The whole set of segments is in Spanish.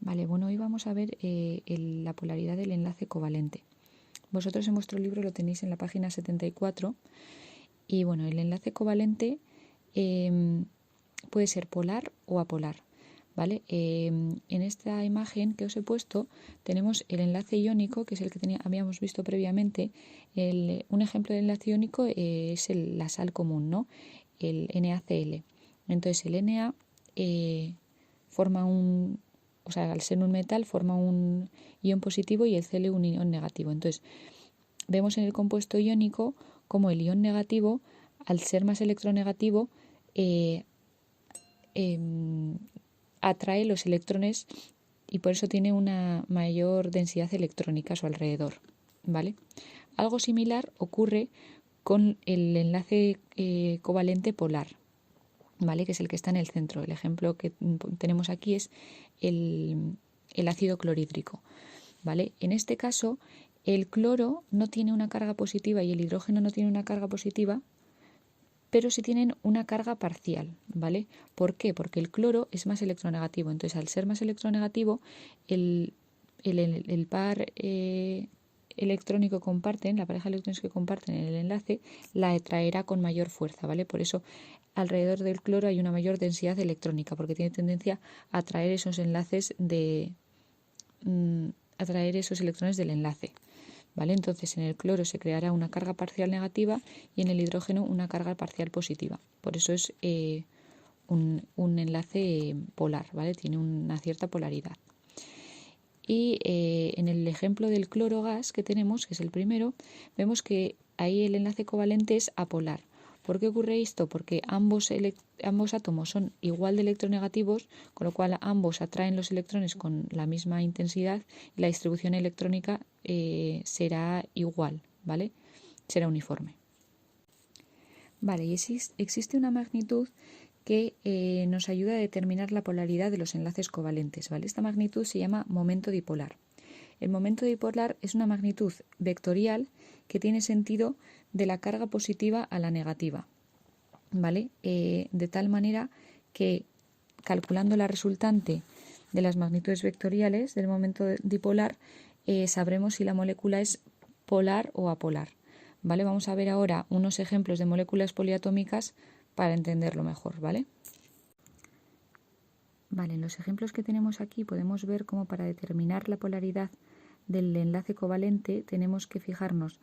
Vale, bueno, hoy vamos a ver la polaridad del enlace covalente. Vosotros en vuestro libro lo tenéis en la página 74 y bueno, el enlace covalente puede ser polar o apolar, ¿vale? En esta imagen que os he puesto tenemos el enlace iónico, que es el que habíamos visto previamente. Un ejemplo de enlace iónico es la sal común, ¿no? El NaCl. Entonces el Na forma al ser un metal forma un ion positivo y el Cl un ion negativo. Entonces vemos en el compuesto iónico como el ion negativo, al ser más electronegativo, atrae los electrones y por eso tiene una mayor densidad electrónica a su alrededor, ¿vale? Algo similar ocurre con el enlace covalente polar, ¿vale? Que es el que está en el centro. El ejemplo que tenemos aquí es el ácido clorhídrico, ¿vale? En este caso, el cloro no tiene una carga positiva y el hidrógeno no tiene una carga positiva, pero sí tienen una carga parcial, ¿vale? ¿Por qué? Porque el cloro es más electronegativo. Entonces, al ser más electronegativo, el par electrónico que comparten, la pareja de electrones que comparten en el enlace, la atraerá con mayor fuerza, ¿vale? Por eso, alrededor del cloro hay una mayor densidad electrónica, porque tiene tendencia a atraer esos enlaces atraer esos electrones del enlace, ¿vale? Entonces en el cloro se creará una carga parcial negativa y en el hidrógeno una carga parcial positiva. Por eso es un enlace polar, ¿vale? Tiene una cierta polaridad. Y en el ejemplo del cloro gas que tenemos, que es el primero, vemos que ahí el enlace covalente es apolar. ¿Por qué ocurre esto? Porque ambos átomos son igual de electronegativos, con lo cual ambos atraen los electrones con la misma intensidad y la distribución electrónica será igual, ¿vale? Será uniforme. Vale, y existe una magnitud que nos ayuda a determinar la polaridad de los enlaces covalentes, ¿vale? Esta magnitud se llama momento dipolar. El momento dipolar es una magnitud vectorial que tiene sentido de la carga positiva a la negativa, ¿vale? De tal manera que calculando la resultante de las magnitudes vectoriales del momento dipolar, sabremos si la molécula es polar o apolar, ¿vale? Vamos a ver ahora unos ejemplos de moléculas poliatómicas para entenderlo mejor, ¿vale? Vale, en los ejemplos que tenemos aquí podemos ver cómo para determinar la polaridad del enlace covalente tenemos que fijarnos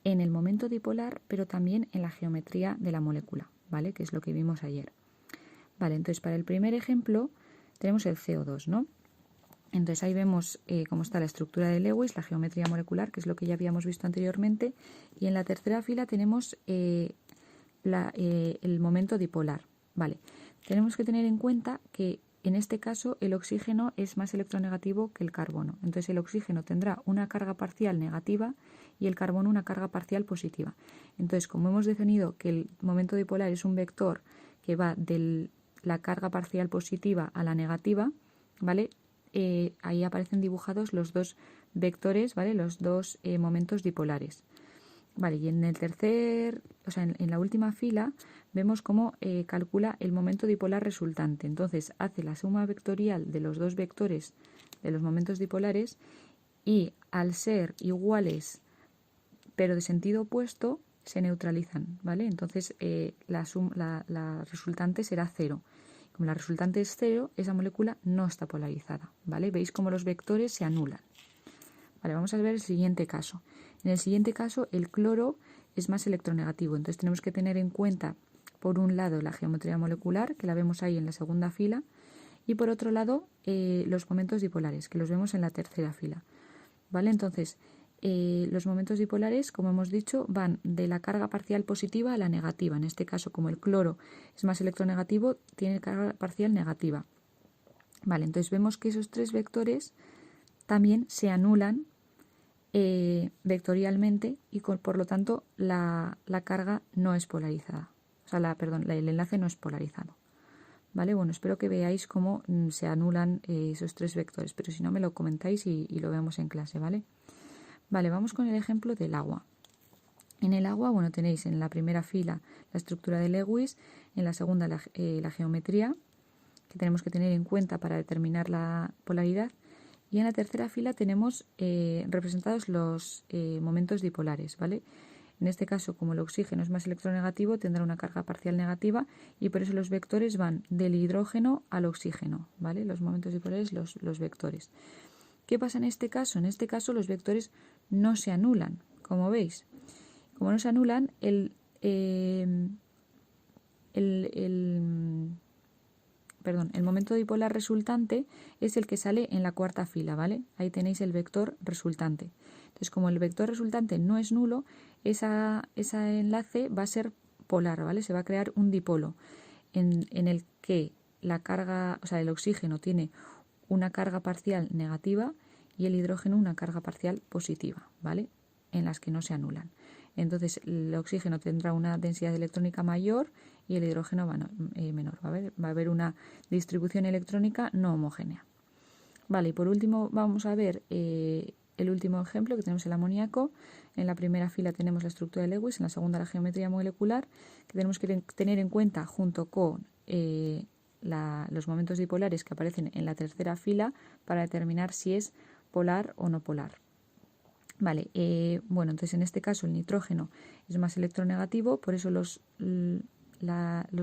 en el momento dipolar, pero también en la geometría de la molécula, ¿vale? Que es lo que vimos ayer. Vale, entonces para el primer ejemplo tenemos el CO2, ¿no? Entonces ahí vemos cómo está la estructura de Lewis, la geometría molecular, que es lo que ya habíamos visto anteriormente, y en la tercera fila tenemos el momento dipolar, ¿vale? Tenemos que tener en cuenta que en este caso el oxígeno es más electronegativo que el carbono. Entonces el oxígeno tendrá una carga parcial negativa y el carbono una carga parcial positiva. Entonces, como hemos definido que el momento dipolar es un vector que va de la carga parcial positiva a la negativa, ¿vale? Ahí aparecen dibujados los dos vectores, ¿vale? Los dos momentos dipolares. Vale, y en el en la última fila vemos cómo calcula el momento dipolar resultante. Entonces hace la suma vectorial de los dos vectores de los momentos dipolares y al ser iguales pero de sentido opuesto se neutralizan, ¿vale? Entonces la resultante será 0. Como la resultante es 0, esa molécula no está polarizada, ¿vale? Veis cómo los vectores se anulan. Vale, vamos a ver el siguiente caso. En el siguiente caso, el cloro es más electronegativo. Entonces tenemos que tener en cuenta, por un lado, la geometría molecular, que la vemos ahí en la segunda fila, y por otro lado, los momentos dipolares, que los vemos en la tercera fila. ¿Vale? Entonces, los momentos dipolares, como hemos dicho, van de la carga parcial positiva a la negativa. En este caso, como el cloro es más electronegativo, tiene carga parcial negativa. Vale, entonces vemos que esos tres vectores también se anulan vectorialmente y por lo tanto la carga no es polarizada. O sea, el enlace no es polarizado. ¿Vale? Bueno, espero que veáis cómo se anulan esos tres vectores, pero si no me lo comentáis y lo vemos en clase, ¿vale? Vale, vamos con el ejemplo del agua. En el agua, bueno, tenéis en la primera fila la estructura de Lewis, en la segunda la geometría, que tenemos que tener en cuenta para determinar la polaridad, Y en la tercera fila tenemos representados los momentos dipolares, ¿vale? En este caso, como el oxígeno es más electronegativo, tendrá una carga parcial negativa y por eso los vectores van del hidrógeno al oxígeno, ¿vale? Los momentos dipolares, los vectores. ¿Qué pasa en este caso? En este caso los vectores no se anulan, como veis. Como no se anulan, el momento dipolar resultante es el que sale en la cuarta fila, ¿vale? Ahí tenéis el vector resultante. Entonces, como el vector resultante no es nulo, ese enlace va a ser polar, ¿vale? Se va a crear un dipolo en el que la carga, o sea, el oxígeno tiene una carga parcial negativa y el hidrógeno una carga parcial positiva, ¿vale? En las que no se anulan. Entonces, el oxígeno tendrá una densidad electrónica mayor y el hidrógeno menor. Va a haber una distribución electrónica no homogénea. Vale, y por último vamos a ver el último ejemplo que tenemos el amoníaco. En la primera fila tenemos la estructura de Lewis, en la segunda la geometría molecular, que tenemos que tener en cuenta junto con los momentos dipolares que aparecen en la tercera fila para determinar si es polar o no polar. Vale, bueno, entonces en este caso el nitrógeno es más electronegativo, por eso los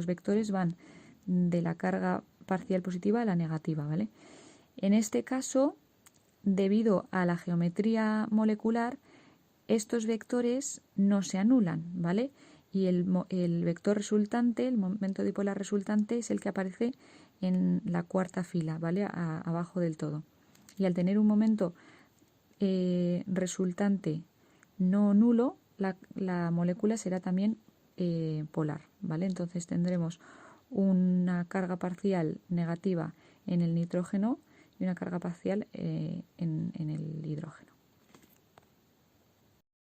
vectores van de la carga parcial positiva a la negativa, ¿vale? En este caso, debido a la geometría molecular, estos vectores no se anulan, ¿vale? Y el vector resultante, el momento dipolar resultante, es el que aparece en la cuarta fila, ¿vale? Abajo del todo. Y al tener un momento resultante no nulo, la molécula será también polar, ¿vale? Entonces tendremos una carga parcial negativa en el nitrógeno y una carga parcial en